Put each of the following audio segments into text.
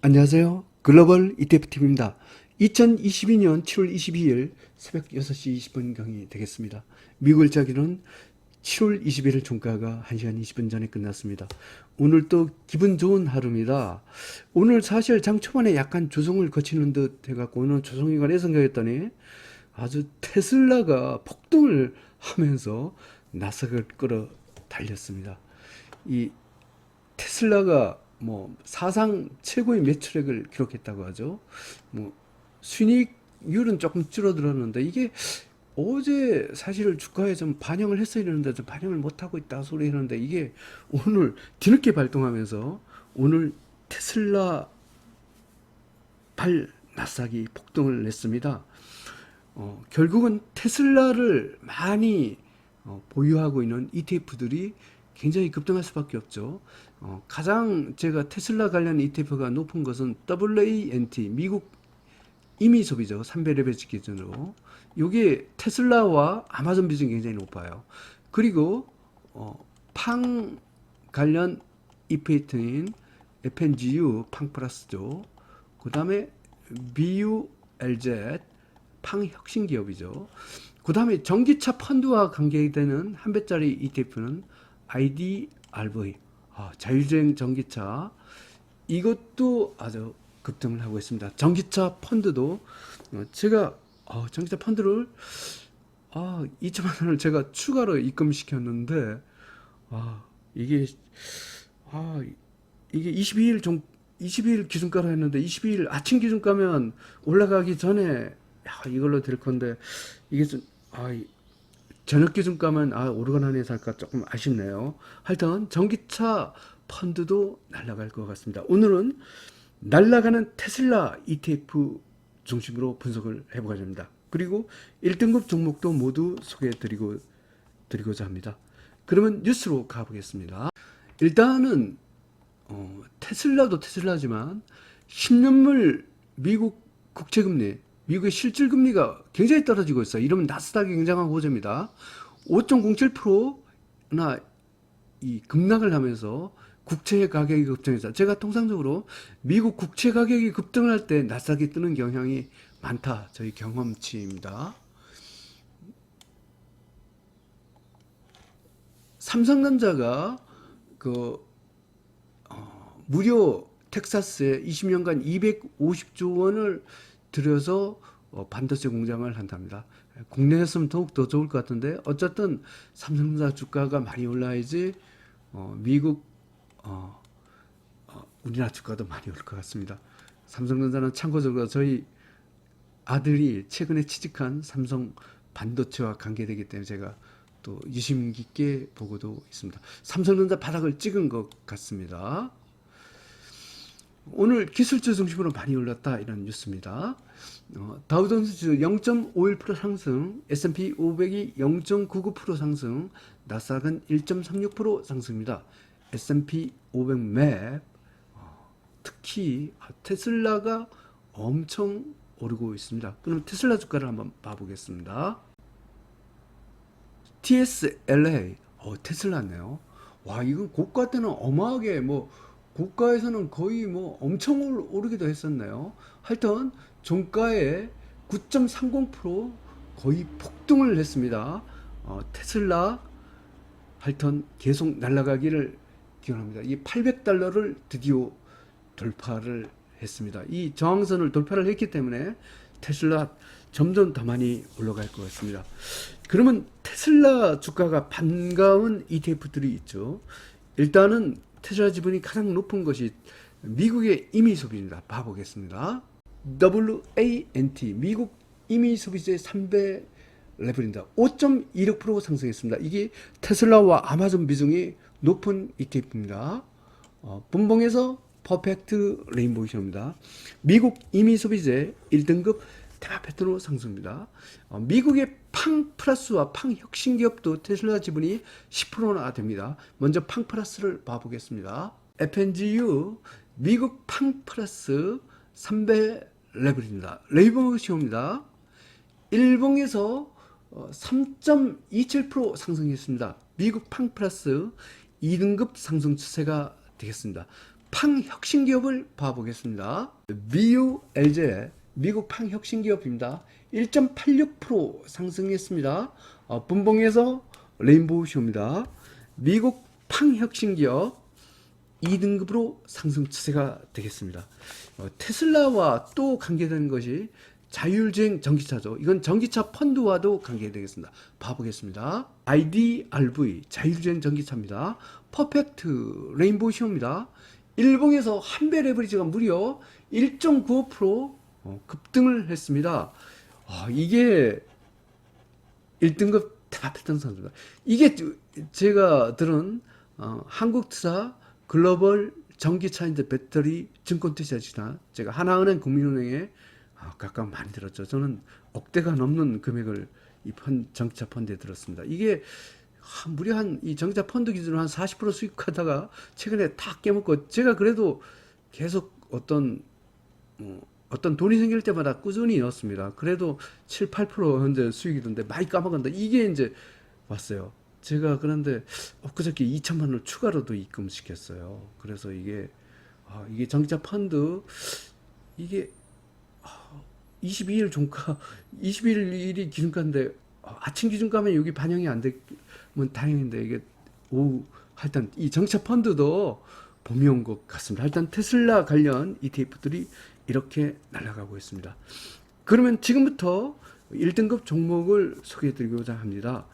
안녕하세요. 글로벌 ETFTV입니다. 2022년 7월 22일 새벽 6시 20분경이 되겠습니다. 미국 일자기는 7월 21일 종가가 1시간 20분 전에 끝났습니다. 오늘 또 기분 좋은 하루입니다. 오늘 사실 장 초반에 약간 조정을 거치는 듯 해갖고 오늘 조정이가 내 생각했더니 아주 테슬라가 폭등을 하면서 나스닥을 끌어 달렸습니다. 이 테슬라가 뭐 사상 최고의 매출액을 기록했다고 하죠. 뭐 순이익률은 조금 줄어들었는데 이게 어제 사실 주가에 좀 반영을 했어야 되는데 좀 반영을 못하고 있다 소리 했는데 이게 오늘 뒤늦게 발동하면서 오늘 테슬라 발 나스닥이 폭등을 냈습니다. 결국은 테슬라를 많이 보유하고 있는 ETF들이 굉장히 급등할 수밖에 없죠. 가장 제가 테슬라 관련 ETF가 높은 것은 WANT, 미국 임의 소비죠. 300레벨지 기준으로. 이게 테슬라와 아마존 비중이 굉장히 높아요. 그리고 팡 관련 ETF인 FNGU, 팡 플러스죠. 그 다음에 BULZ, 팡 혁신 기업이죠. 그 다음에 전기차 펀드와 관계되는 한 배짜리 ETF는 IDRV, 자율주행 전기차. 이것도 아주 급등을 하고 있습니다. 전기차 펀드도 제가 전기차 펀드를 2천만 원을 제가 추가로 입금시켰는데 이게 이게 22일 기준가로 했는데 22일 아침 기준가면 올라가기 전에 이걸로 될 건데 이게 좀 저녁 기준가면 오르거나 하는 살까 조금 아쉽네요. 하여튼 전기차 펀드도 날아갈 것 같습니다. 오늘은 날아가는 테슬라 ETF 중심으로 분석을 해보고자 합니다. 그리고 1등급 종목도 모두 드리고자 합니다. 그러면 뉴스로 가보겠습니다. 일단은 테슬라도 테슬라지만 10년물 미국 국채금리, 미국의 실질금리가 굉장히 떨어지고 있어요. 이러면 나스닥이 굉장한 호재입니다. 5.07%나 이 급락을 하면서 국채 가격이 급등해서 제가 통상적으로 미국 국채 가격이 급등할 때 나스닥이 뜨는 경향이 많다. 저희 경험치입니다. 삼성전자가 무료 텍사스에 20년간 250조 원을 들여서 반도체 공장을 한답니다. 국내였으면 더욱 더 좋을 것 같은데 어쨌든 삼성전자 주가가 많이 올라야지 미국 우리나라 주가도 많이 오를 것 같습니다. 삼성전자는 참고적으로 저희 아들이 최근에 취직한 삼성 반도체와 관계되기 때문에 제가 또 유심 깊게 보고도 있습니다. 삼성전자 바닥을 찍은 것 같습니다. 오늘 기술주 중심으로 많이 올랐다 이런 뉴스입니다. 다우존스 지수 0.51% 상승, S&P 500이 0.99% 상승, 나스닥은 1.36% 상승입니다. S&P 500 맵, 특히 테슬라가 엄청 오르고 있습니다. 그럼 테슬라 주가를 한번 봐보겠습니다. TSLA, 테슬라네요. 와, 이건 고가 때는 어마하게 고가에서는 거의 엄청 오르기도 했었네요. 하여튼 종가에 9.30% 거의 폭등을 했습니다. 테슬라 하여튼 계속 날아가기를 기원합니다. 이 800달러를 드디어 돌파를 했습니다. 이 저항선을 돌파를 했기 때문에 테슬라 점점 더 많이 올라갈 것 같습니다. 그러면 테슬라 주가가 반가운 ETF들이 있죠. 일단은 테슬라 지분이 가장 높은 것이 미국의 임의 소비입니다. 봐보겠습니다. WANT, 미국 임의 소비세 3배 레벨입니다. 5.26% 상승했습니다. 이게 테슬라와 아마존 비중이 높은 ETF입니다. 분봉에서 퍼펙트 레인보우션입니다. 미국 임의 소비세 1등급 테마 패턴으로 상승입니다. 미국의 팡 플러스와 팡 혁신 기업도 테슬라 지분이 10%나 됩니다. 먼저 팡 플러스를 봐보겠습니다. FNGU 미국 팡 플러스 3배 레벨입니다. 레이버시오입니다. 일봉에서 3.27% 상승했습니다. 미국 팡 플러스 2등급 상승 추세가 되겠습니다. 팡 혁신기업을 봐보겠습니다. MULJ 미국 팡 혁신기업입니다. 1.86% 상승했습니다. 분봉에서 레인보우쇼입니다. 미국 팡 혁신기업 2등급으로 상승 추세가 되겠습니다. 테슬라와 또 관계되는 것이 자율주행 전기차죠. 이건 전기차 펀드와도 관계되겠습니다. 봐보겠습니다. IDRV 자율주행 전기차입니다. 퍼펙트 레인보우쇼입니다. 일봉에서 한배 레버리지가 무려 1.95% 급등을 했습니다. 이게 1등급 대파패턴 선수입니다. 이게 제가 들은 한국투자 글로벌 전기차인데 배터리 증권 투자지나 제가 하나은행 국민은행에 각각 많이 들었죠. 저는 억대가 넘는 금액을 이 전기차 펀드에 들었습니다. 이게 무려 이 전기차 펀드 기준으로 한 40% 수익하다가 최근에 다 깨먹고, 제가 그래도 계속 어떤 돈이 생길 때마다 꾸준히 넣었습니다. 그래도 7, 8% 현재 수익이던데 많이 까먹었는데 이게 이제 왔어요. 제가 그런데 엊그저께 2천만 원을 추가로도 입금시켰어요. 그래서 이게 전기차 펀드 이게 22일 종가, 21일이 기준가인데 아침 기준가면 여기 반영이 안 되면 다행인데 이게 오후 하여튼 이 전기차 펀드도 봄이 온 것 같습니다. 일단 테슬라 관련 ETF들이 이렇게 날아가고 있습니다. 그러면 지금부터 1등급 종목을 소개해드리고자 합니다.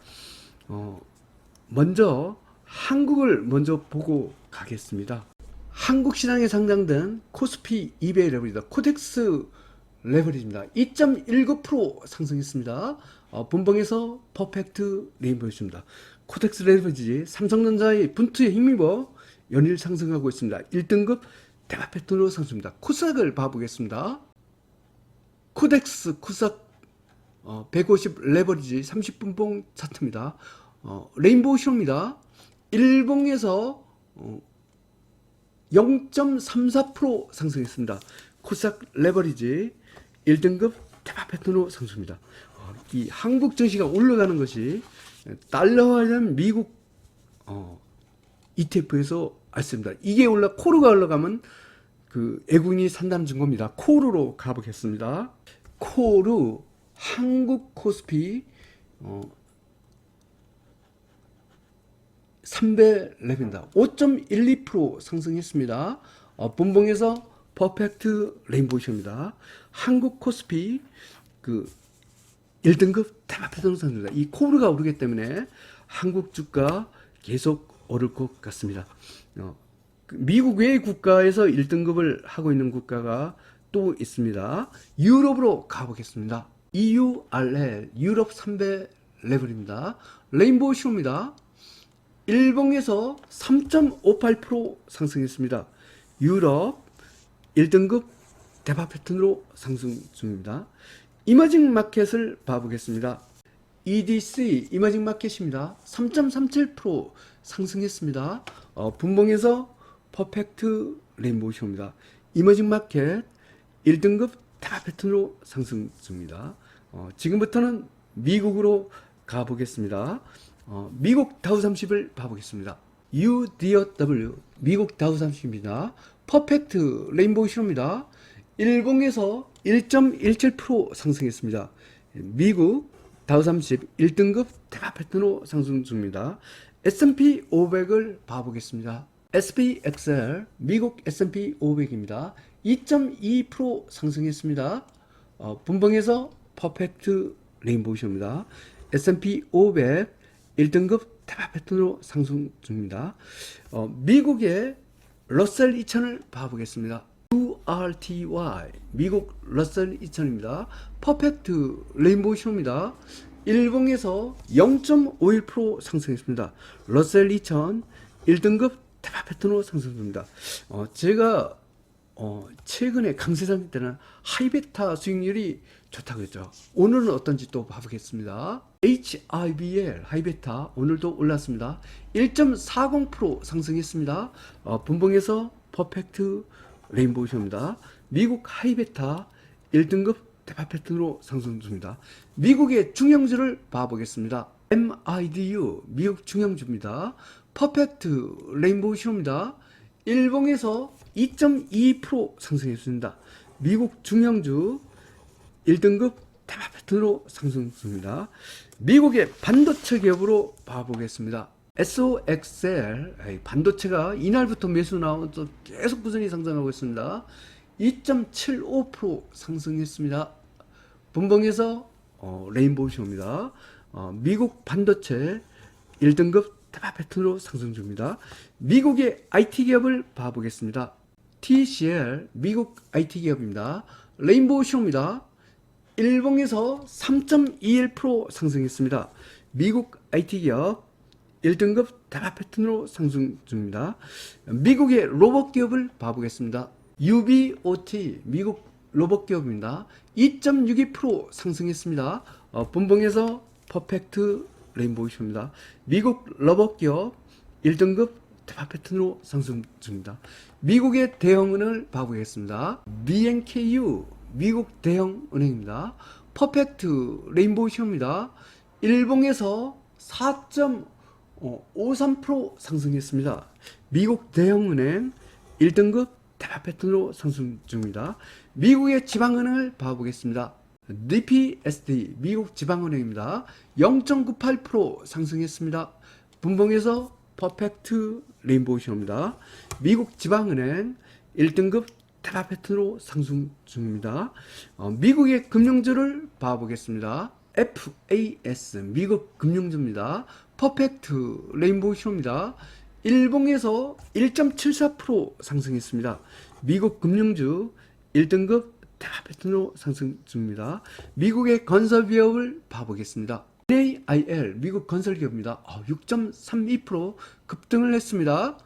먼저 한국을 먼저 보고 가겠습니다. 한국 시장에 상장된 코스피 200 레버리지입니다. 코덱스 레버리지입니다. 2.19% 상승했습니다. 분봉에서 퍼펙트 레인보우쇼입니다. 코덱스 레버리지 삼성전자의 분투에 힘입어 연일 상승하고 있습니다. 1등급 대박 패턴으로 상승합니다. 코스닥을 봐보겠습니다. 코덱스 코스닥 150 레버리지 30분봉 차트입니다. 레인보우쇼입니다. 일봉에서 0.34% 상승했습니다. 코스닥 레버리지 1등급 대박 패턴으로 상승합니다. 이 한국 증시가 올라가는 것이 달러화에 대한 미국 ETF에서 알습니다. 이게 코르가 올라가면 그 애국인이 산다는 증거입니다. 코르로 가보겠습니다. 코르 한국 코스피 3배 랩입니다. 5.12% 상승했습니다. 분봉에서 퍼펙트 레인보우쇼입니다. 한국 코스피 그 1등급 대박 패턴 상승입니다. 이 코르가 오르기 때문에 한국 주가 계속 오를 것 같습니다. 미국 외 국가에서 1등급을 하고 있는 국가가 또 있습니다. 유럽으로 가보겠습니다. EURL 유럽 3배 레벨입니다. 레인보우쇼입니다. 일봉에서 3.58% 상승했습니다. 유럽 1등급 대박 패턴으로 상승 중입니다. 이머징 마켓을 봐보겠습니다. EDC 이머징 마켓입니다. 3.37% 상승했습니다. 분봉에서 퍼펙트 레인보우쇼입니다. 이머징 마켓 1등급 대박 패턴으로 상승 중입니다. 지금부터는 미국으로 가보겠습니다. 미국 다우 30을 봐보겠습니다. UDW 미국 다우 30입니다. 퍼펙트 레인보우쇼입니다. 일봉에서 1.17% 상승했습니다. 미국 다우 30 1등급 대박 패턴으로 상승 중입니다. S&P 500을 봐보겠습니다. SPXL 미국 S&P 500입니다. 2.2% 상승했습니다. 분봉에서 퍼펙트 레인보우쇼입니다. S&P 500 1등급 대박 패턴으로 상승 중입니다. 미국의 러셀 2000을 봐보겠습니다. URTY 미국 러셀 2000입니다. 퍼펙트 레인보우쇼입니다. 일봉에서 0.51% 상승했습니다. 러셀 2000 1등급 대박 패턴으로 상승 중입니다. 제가 최근에 강세장 때는 하이베타 수익률이 좋다고 했죠. 오늘은 어떤지 또 봐보겠습니다. HIBL 하이베타 오늘도 올랐습니다. 1.40% 상승했습니다. 분봉에서 퍼펙트 레인보우쇼입니다. 미국 하이베타 1등급 대박 패턴으로 상승 중입니다. 미국의 중형주를 봐보겠습니다. MIDU 미국 중형주입니다. 퍼펙트 레인보우쇼입니다. 일봉에서 2.22% 상승했습니다. 미국 중형주 1등급 대박 패턴으로 상승 중입니다. 미국의 반도체 기업으로 봐보겠습니다. SOXL 반도체가 이날부터 매수 나오면서 계속 꾸준히 상승하고 있습니다. 2.75% 상승했습니다. 분봉에서 레인보우쇼입니다. 미국 반도체 1등급 대박 패턴으로 상승 중입니다. 미국의 IT 기업을 봐보겠습니다. TCL 미국 IT 기업입니다. 레인보우쇼입니다. 일봉에서 3.21% 상승했습니다. 미국 IT 기업 1등급 대박 패턴으로 상승 중입니다. 미국의 로봇 기업을 봐보겠습니다. UBOT 미국 로봇 기업입니다. 2.62% 상승했습니다. 분봉에서 퍼펙트 레인보우쇼입니다. 미국 로봇 기업 1등급 대박 패턴으로 상승 중입니다. 미국의 대형은행을 봐보겠습니다. BNKU 미국 대형은행입니다. 퍼펙트 레인보우쇼입니다. 일봉에서 4.53% 상승했습니다. 미국 대형은행 1등급 대박 패턴으로 상승 중입니다. 미국의 지방은행을 봐보겠습니다. DPSD 미국 지방은행입니다. 0.98% 상승했습니다. 분봉에서 퍼펙트 레인보우쇼입니다. 미국 지방은행 1등급 대박 패턴으로 상승 중입니다. 미국의 금융주를 봐보겠습니다. FAS 미국 금융주입니다. 퍼펙트 레인보우쇼입니다. 일봉에서 1.74% 상승했습니다. 미국 금융주 1등급 대박 패턴으로 상승 중입니다. 미국의 건설기업을 봐보겠습니다. NAIL 미국 건설기업입니다. 6.32% 급등을 했습니다.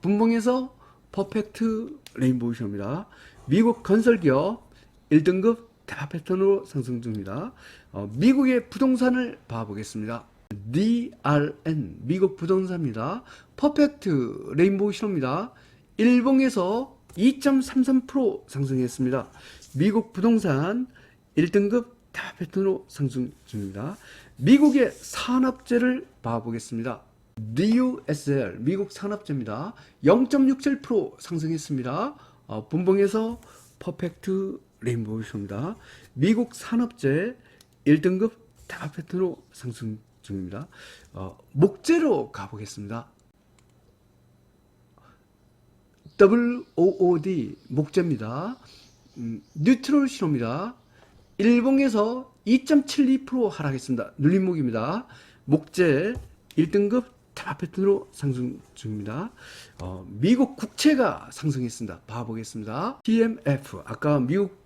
분봉에서 퍼펙트 레인보우쇼입니다. 미국 건설기업 1등급 대박 패턴으로 상승 중입니다. 미국의 부동산을 봐보겠습니다. DRN 미국 부동산입니다. 퍼펙트 레인보우쇼입니다. 일봉에서 2.33% 상승했습니다. 미국 부동산 1등급 대박 패턴으로 상승 중입니다. 미국의 산업재를 봐보겠습니다. DUSL 미국 산업재입니다. 0.67% 상승했습니다. 분봉에서 퍼펙트 레인보우쇼입니다. 미국 산업재 1등급 대박 패턴으로 상승 중입니다. 목재로 가보겠습니다. WOOD 목재입니다. 뉴트럴 신호입니다. 일봉에서 2.72% 하락했습니다. 눌림목입니다. 목재 1등급 대박 패턴으로 상승 중입니다. 미국 국채가 상승했습니다. 봐보겠습니다. TMF 아까 미국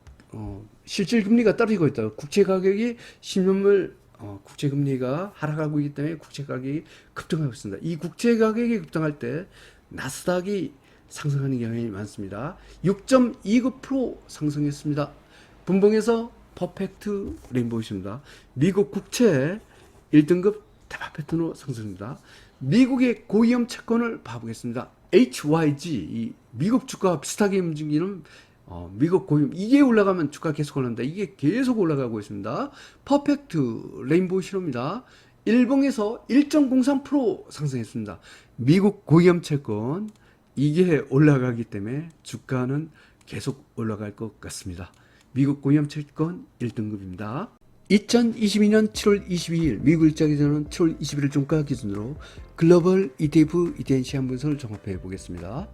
실질 금리가 떨어지고 있다. 국채 가격이 10년물 국채 금리가 하락하고 있기 때문에 국채 가격이 급등하고 있습니다. 이 국채 가격이 급등할 때 나스닥이 상승하는 경향이 많습니다. 6.29% 상승했습니다. 분봉에서 퍼펙트 레인보우쇼입니다. 미국 국채 1등급 대박 패턴으로 상승합니다. 미국의 고위험 채권을 봐보겠습니다. HYG 이 미국 주가와 비슷하게 움직이는 미국 고위험 이게 올라가면 주가 계속 올라갑니다. 이게 계속 올라가고 있습니다. 퍼펙트 레인보우 신호입니다. 일봉에서 1.03% 상승했습니다. 미국 고위험 채권 이게 올라가기 때문에 주가는 계속 올라갈 것 같습니다. 미국 고위험 채권 1등급입니다. 2022년 7월 22일 미국 일자기 전은 7월 21일 종가 기준으로 글로벌 ETF ETN 시황 분석을 종합해 보겠습니다.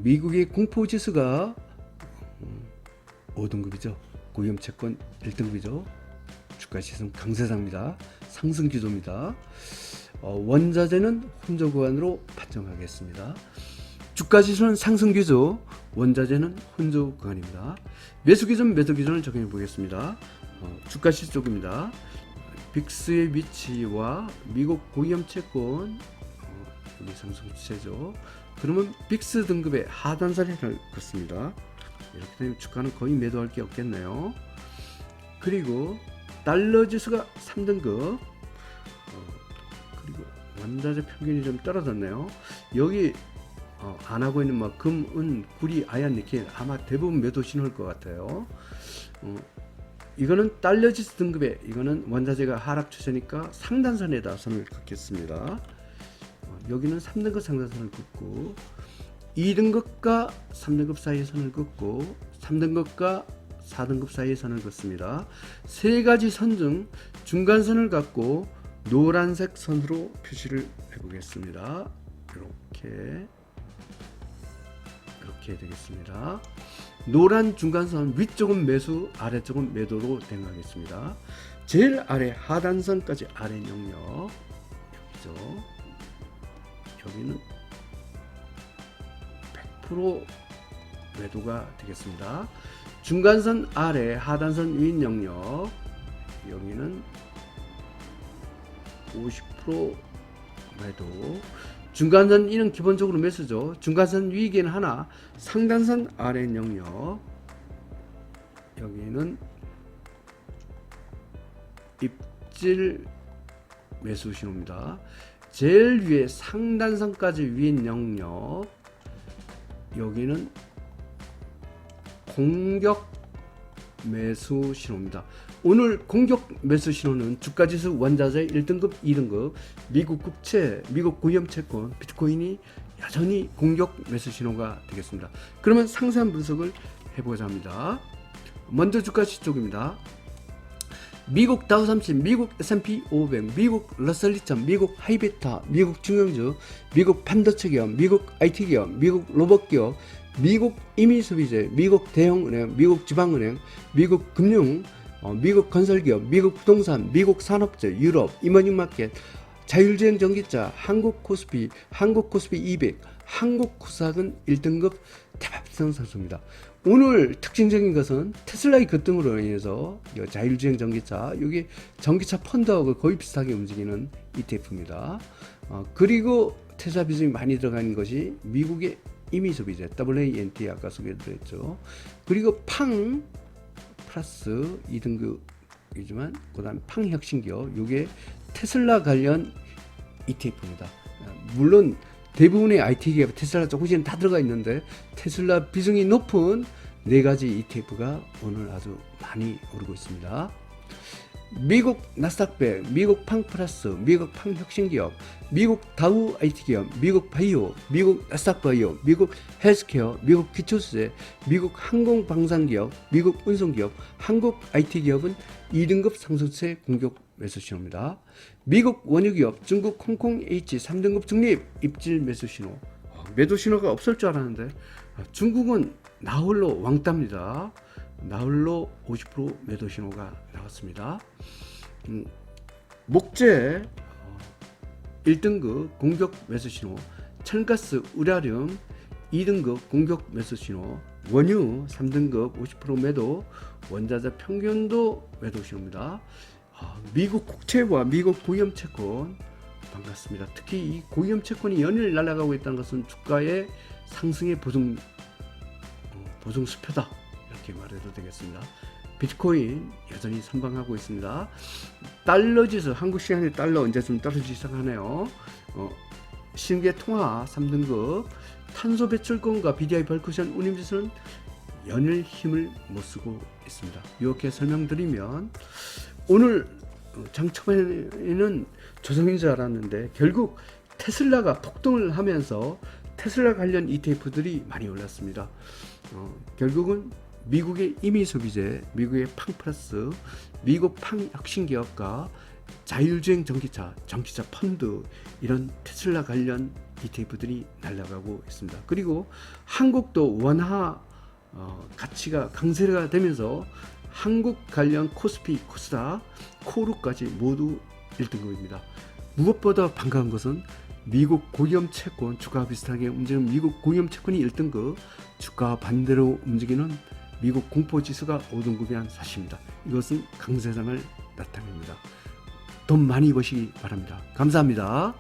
미국의 공포지수가 5등급이죠. 고위험 채권 1등급이죠. 주가 시선 강세장입니다. 상승 기조입니다. 원자재는 혼조 구간으로 판정하겠습니다. 주가 지수는 상승 기조, 원자재는 혼조 구간입니다. 매수 기준, 매도 기준을 적용해 보겠습니다. 주가 시수 쪽입니다. 빅스의 위치와 미국 고위험 채권 여기 상승 추세죠. 그러면 빅스 등급의 하단선을 긋습니다. 이렇게 되면 주가는 거의 매도할 게 없겠네요. 그리고 달러 지수가 3등급 그리고 원자재 평균이 좀 떨어졌네요. 여기 안 하고 있는 뭐 금, 은, 구리, 아연, 니켈 아마 대부분 매도 신호일 것 같아요. 이거는 달러 지수 등급에 이거는 원자재가 하락 추세니까 상단선에다 선을 긋겠습니다. 여기는 3등급 상단선을 긋고 2등급과 3등급 사이에 선을 긋고 3등급과 4등급 사이에 선을 긋습니다. 세 가지 선 중 중간선을 갖고 노란색 선으로 표시를 해보겠습니다. 이렇게 되겠습니다. 노란 중간선 위쪽은 매수, 아래쪽은 매도로 대응하겠습니다. 제일 아래 하단선까지 아래 영역 여기죠. 여기는 100% 매도가 되겠습니다. 중간선 아래 하단선 위 영역 여기는 50% 매도. 중간선 이는 기본적으로 매수죠. 중간선 위에는 하나, 상단선 아래 영역 여기는 입질 매수 신호입니다. 제일 위에 상단선까지 위인 영역 여기는 공격 매수 신호입니다. 오늘 공격 매수 신호는 주가지수 원자재 1등급, 2등급, 미국 국채, 미국 고위험채권, 비트코인이 여전히 공격 매수 신호가 되겠습니다. 그러면 상세한 분석을 해보자 합니다. 먼저 주가지 쪽입니다. 미국 다우삼십, 미국 S&P 500, 미국 러셀 2000, 미국 하이베타, 미국 중형주, 미국 반도체 기업, 미국 IT 기업, 미국 로봇 기업, 미국 임의소비재, 미국 대형은행, 미국 지방은행, 미국 금융, 미국 건설기업, 미국 부동산, 미국 산업재, 유럽, 이머닝마켓, 자율주행 전기차, 한국 코스피 200, 한국 코스닥은 1등급 대박성 상승입니다. 오늘 특징적인 것은 테슬라의 급등으로 인해서 자율주행 전기차, 여기 전기차 펀드하고 거의 비슷하게 움직이는 ETF입니다. 그리고 테슬라 비중이 많이 들어가는 것이 미국의 임의소비재, WANT 아까 소개해드렸죠. 그리고 팡 플러스 2등급이지만 그다음 팡 혁신기업, 이게 테슬라 관련 ETF입니다. 물론 대부분의 IT 기업 테슬라 조금씩은 다 들어가 있는데 테슬라 비중이 높은 네 가지 ETF가 오늘 아주 많이 오르고 있습니다. 미국 나스닥 100, 미국 팡 플러스, 미국 팡 혁신기업, 미국 다우 IT 기업, 미국 바이오, 미국 나스닥 바이오, 미국 헬스케어, 미국 기초수제, 미국 항공방산기업, 미국 운송기업, 한국 IT 기업은 2등급 상승세 공격 매수 신호입니다. 미국 원유기업, 중국 홍콩 H 3등급 중립 입질 매수 신호. 매도 신호가 없을 줄 알았는데 중국은 나홀로 왕따입니다. 나홀로 50% 매도 신호가 나왔습니다. 목재 1등급 공격 매수 신호, 철가스 우라륨 2등급 공격 매수 신호, 원유 3등급 50% 매도, 원자재 평균도 매도 신호입니다. 미국 국채와 미국 고위험채권 반갑습니다. 특히 이 고위험채권이 연일 날아가고 있다는 것은 주가의 상승의 보증수표다, 이렇게 말해도 되겠습니다. 비트코인 여전히 선방하고 있습니다. 달러 지수, 한국 시간의 달러 언제쯤 떨어지기 시작하네요. 신계 통화 3등급, 탄소 배출권과 BDI 벌크션 운임지수는 연일 힘을 못 쓰고 있습니다. 이렇게 설명드리면 오늘 장 초반에는 조정인 줄 알았는데 결국 테슬라가 폭등을 하면서 테슬라 관련 ETF들이 많이 올랐습니다. 결국은 미국의 임의소비재, 미국의 팡 플러스, 미국 팡 혁신기업과 자율주행 전기차 펀드, 이런 테슬라 관련 ETF들이 날아가고 있습니다. 그리고 한국도 원화 가치가 강세가 되면서 한국 관련 코스피, 코스닥, 코르까지 모두 1등급입니다. 무엇보다 반가운 것은 미국 고위험 채권, 주가와 비슷하게 움직이는 미국 고위험 채권이 1등급, 주가와 반대로 움직이는 미국 공포지수가 5등급이라는 사실입니다. 이것은 강세장을 나타냅니다. 돈 많이 버시기 바랍니다. 감사합니다.